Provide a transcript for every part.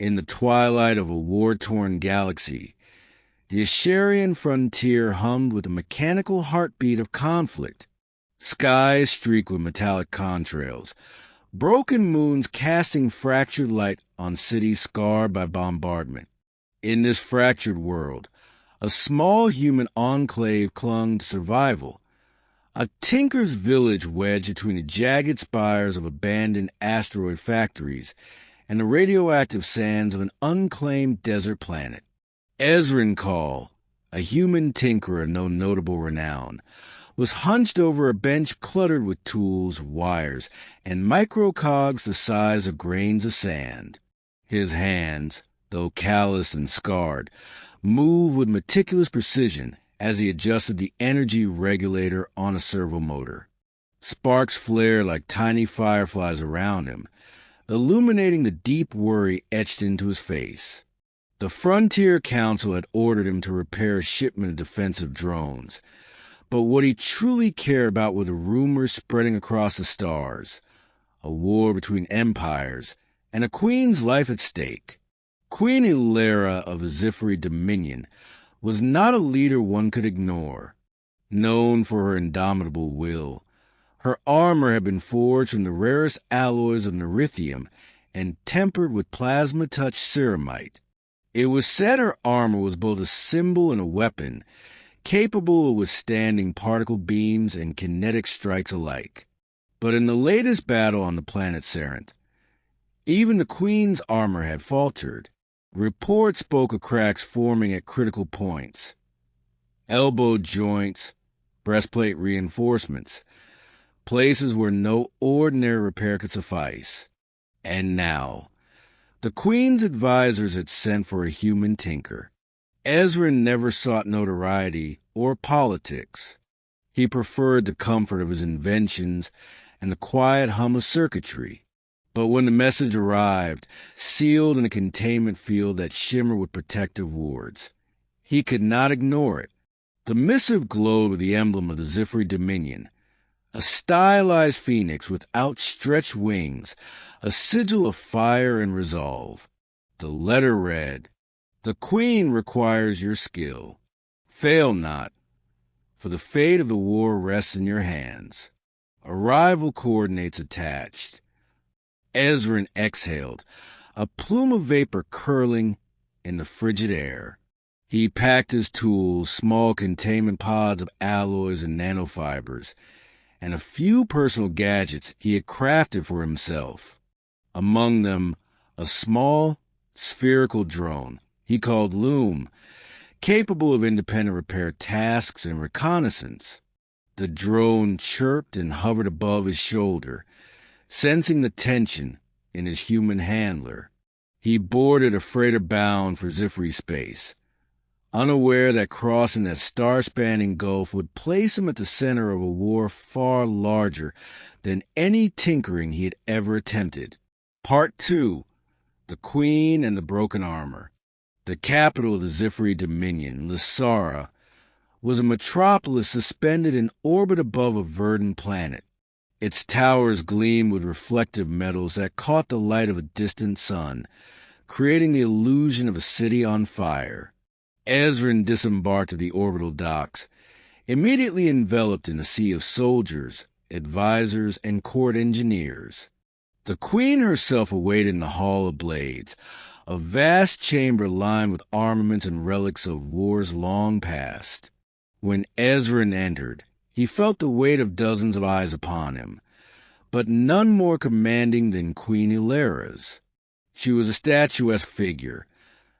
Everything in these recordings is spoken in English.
In the twilight of a war-torn galaxy, the Asharian frontier hummed with the mechanical heartbeat of conflict. Skies streaked with metallic contrails, broken moons casting fractured light on cities scarred by bombardment. In this fractured world, a small human enclave clung to survival, a tinker's village wedged between the jagged spires of abandoned asteroid factories and the radioactive sands of an unclaimed desert planet. Ezrin Call, a human tinker of no notable renown, was hunched over a bench cluttered with tools, wires, and microcogs the size of grains of sand. His hands, though calloused and scarred, moved with meticulous precision as he adjusted the energy regulator on a servomotor. Sparks flared like tiny fireflies around him, illuminating the deep worry etched into his face. The Frontier Council had ordered him to repair a shipment of defensive drones, but what he truly cared about were the rumors spreading across the stars, a war between empires, and a queen's life at stake. Queen Ilera of the Zifri Dominion was not a leader one could ignore. Known for her indomitable will, her armor had been forged from the rarest alloys of nerithium and tempered with plasma-touch ceramite. It was said her armor was both a symbol and a weapon, capable of withstanding particle beams and kinetic strikes alike. But in the latest battle on the planet Serent, even the Queen's armor had faltered. Reports spoke of cracks forming at critical points. Elbow joints, breastplate reinforcements, places where no ordinary repair could suffice. And now, the Queen's advisors had sent for a human tinker. Ezra never sought notoriety or politics. He preferred the comfort of his inventions and the quiet hum of circuitry. But when the message arrived, sealed in a containment field that shimmered with protective wards, he could not ignore it. The missive glowed with the emblem of the Zifri Dominion, a stylized phoenix with outstretched wings, a sigil of fire and resolve. The letter read, "The Queen requires your skill. Fail not, for the fate of the war rests in your hands. Arrival coordinates attached." Ezrin exhaled, a plume of vapor curling in the frigid air. He packed his tools, small containment pods of alloys and nanofibers, and a few personal gadgets he had crafted for himself. Among them, a small, spherical drone he called Loom, capable of independent repair tasks and reconnaissance. The drone chirped and hovered above his shoulder, sensing the tension in his human handler. He boarded a freighter bound for Zifri space, unaware that crossing that star-spanning gulf would place him at the center of a war far larger than any tinkering he had ever attempted. Part 2. The Queen and the Broken Armor. The capital of the Zifri Dominion, Lysara, was a metropolis suspended in orbit above a verdant planet. Its towers gleamed with reflective metals that caught the light of a distant sun, creating the illusion of a city on fire. Ezrin disembarked at the orbital docks, immediately enveloped in a sea of soldiers, advisors, and court engineers. The Queen herself awaited in the Hall of Blades, a vast chamber lined with armaments and relics of wars long past. When Ezrin entered, he felt the weight of dozens of eyes upon him, but none more commanding than Queen Ilera's. She was a statuesque figure,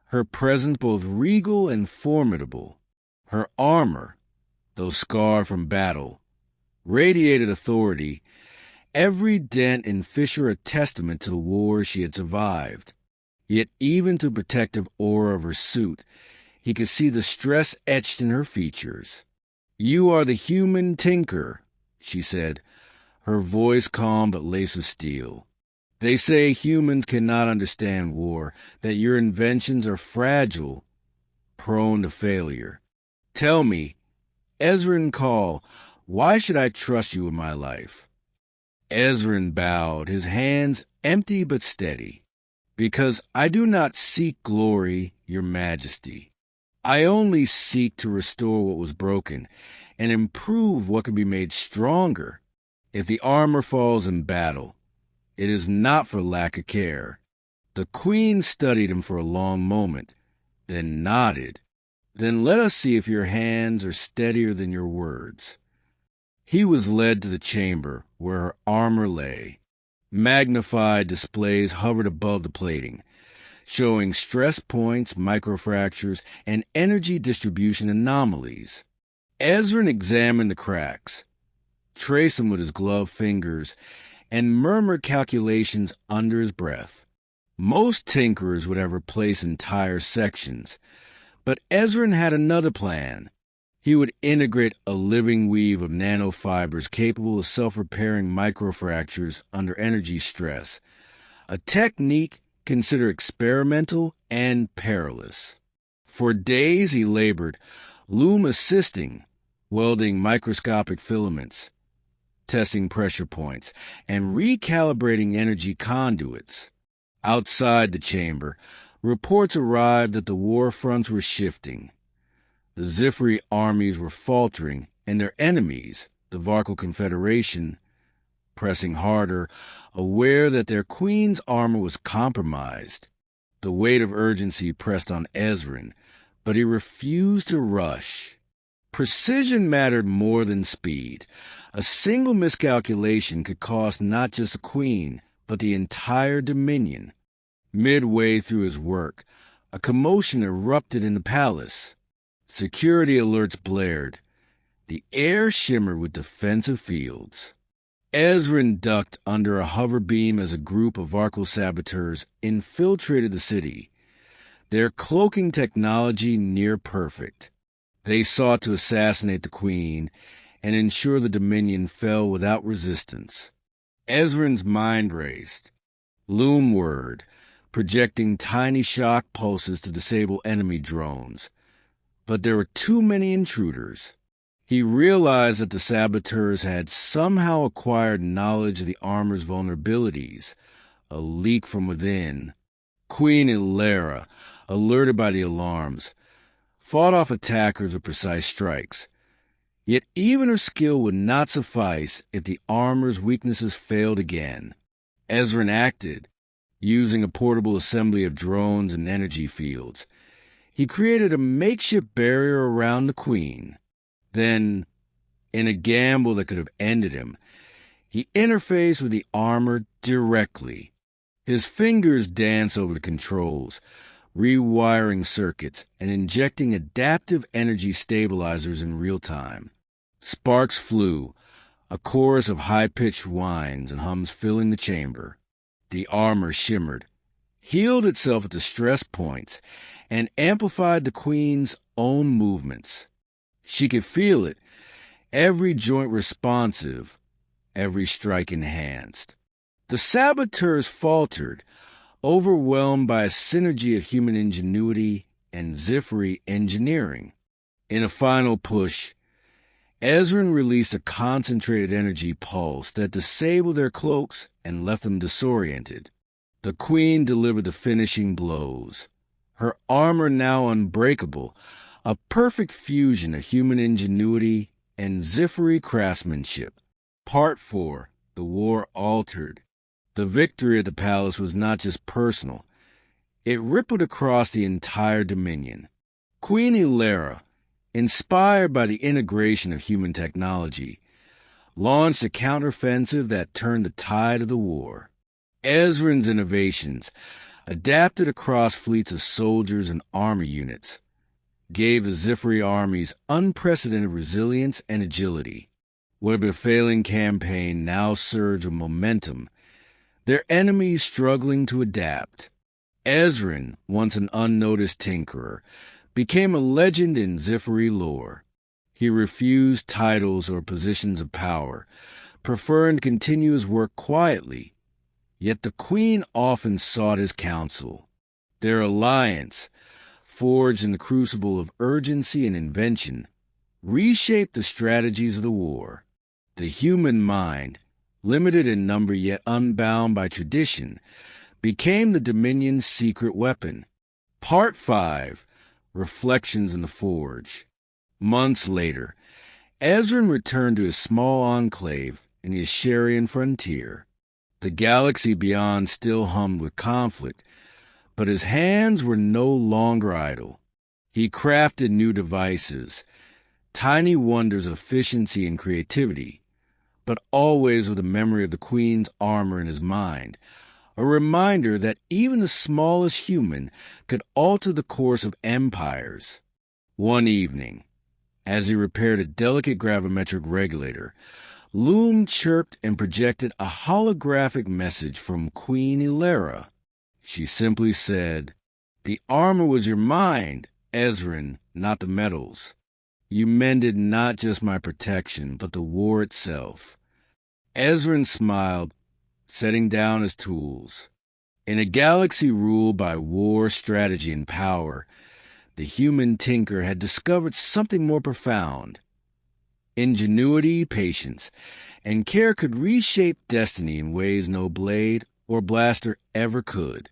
her presence both regal and formidable. Her armor, though scarred from battle, radiated authority, every dent and fissure a testament to the wars she had survived. Yet even through the protective aura of her suit, he could see the stress etched in her features. "You are the human tinker," she said, her voice calm but laced with steel. "They say humans cannot understand war, that your inventions are fragile, prone to failure. Tell me, Ezrin Call, why should I trust you with my life?" Ezrin bowed, his hands empty but steady. Because I do not seek glory, your majesty. I only seek to restore what was broken and improve what can be made stronger. If the armor falls in battle, it is not for lack of care. The queen studied him for a long moment, then nodded. Then let us see if your hands are steadier than your words. He was led to the chamber where her armor lay. Magnified displays hovered above the plating, showing stress points, microfractures, and energy distribution anomalies. Ezran examined the cracks, traced them with his gloved fingers, and murmured calculations under his breath. Most tinkerers would have replaced entire sections, but Ezran had another plan. He would integrate a living weave of nanofibers capable of self-repairing microfractures under energy stress, a technique considered experimental and perilous. For days he labored, loom assisting, welding microscopic filaments, testing pressure points, and recalibrating energy conduits. Outside the chamber, reports arrived that the war fronts were shifting. The Zifri armies were faltering, and their enemies, the Varkal Confederation, pressing harder, aware that their queen's armor was compromised. The weight of urgency pressed on Ezran, but he refused to rush. Precision mattered more than speed. A single miscalculation could cost not just the queen, but the entire Dominion. Midway through his work, a commotion erupted in the palace. Security alerts blared. The air shimmered with defensive fields. Ezran ducked under a hover beam as a group of Varkal saboteurs infiltrated the city, their cloaking technology near perfect. They sought to assassinate the queen and ensure the Dominion fell without resistance. Ezran's mind raced. Loom word, projecting tiny shock pulses to disable enemy drones. But there were too many intruders. He realized that the saboteurs had somehow acquired knowledge of the armor's vulnerabilities, a leak from within. Queen Ilera, alerted by the alarms, fought off attackers with precise strikes. Yet even her skill would not suffice if the armor's weaknesses failed again. Ezran acted, using a portable assembly of drones and energy fields. He created a makeshift barrier around the queen. Then, in a gamble that could have ended him, he interfaced with the armor directly. His fingers danced over the controls, rewiring circuits and injecting adaptive energy stabilizers in real time. Sparks flew, a chorus of high-pitched whines and hums filling the chamber. The armor shimmered, healed itself at the stress points, and amplified the queen's own movements. She could feel it, every joint responsive, every strike enhanced. The saboteurs faltered, overwhelmed by a synergy of human ingenuity and Zifri engineering. In a final push, Ezran released a concentrated energy pulse that disabled their cloaks and left them disoriented. The queen delivered the finishing blows. Her armor now unbreakable, a perfect fusion of human ingenuity and Zifri craftsmanship. Part 4. The War Altered. The victory at the palace was not just personal. It rippled across the entire Dominion. Queen Ilera, inspired by the integration of human technology, launched a counteroffensive that turned the tide of the war. Ezran's innovations, adapted across fleets of soldiers and armor units, gave the Zifri armies unprecedented resilience and agility. Where the failing campaign now surged with momentum, their enemies struggling to adapt. Ezran, once an unnoticed tinkerer, became a legend in Zifri lore. He refused titles or positions of power, preferring to continue his work quietly. Yet the queen often sought his counsel. Their alliance, forged in the crucible of urgency and invention, reshaped the strategies of the war. The human mind, limited in number yet unbound by tradition, became the Dominion's secret weapon. Part 5, Reflections in the Forge. Months later, Ezran returned to his small enclave in the Asharian frontier. The galaxy beyond still hummed with conflict, but his hands were no longer idle. He crafted new devices, tiny wonders of efficiency and creativity, but always with the memory of the Queen's armor in his mind, a reminder that even the smallest human could alter the course of empires. One evening, as he repaired a delicate gravimetric regulator, Loom chirped and projected a holographic message from Queen Ilera. She simply said, "The armor was your mind, Ezran, not the metals. You mended not just my protection, but the war itself." Ezran smiled, setting down his tools. In a galaxy ruled by war, strategy, and power, the human tinker had discovered something more profound. Ingenuity, patience, and care could reshape destiny in ways no blade or blaster ever could.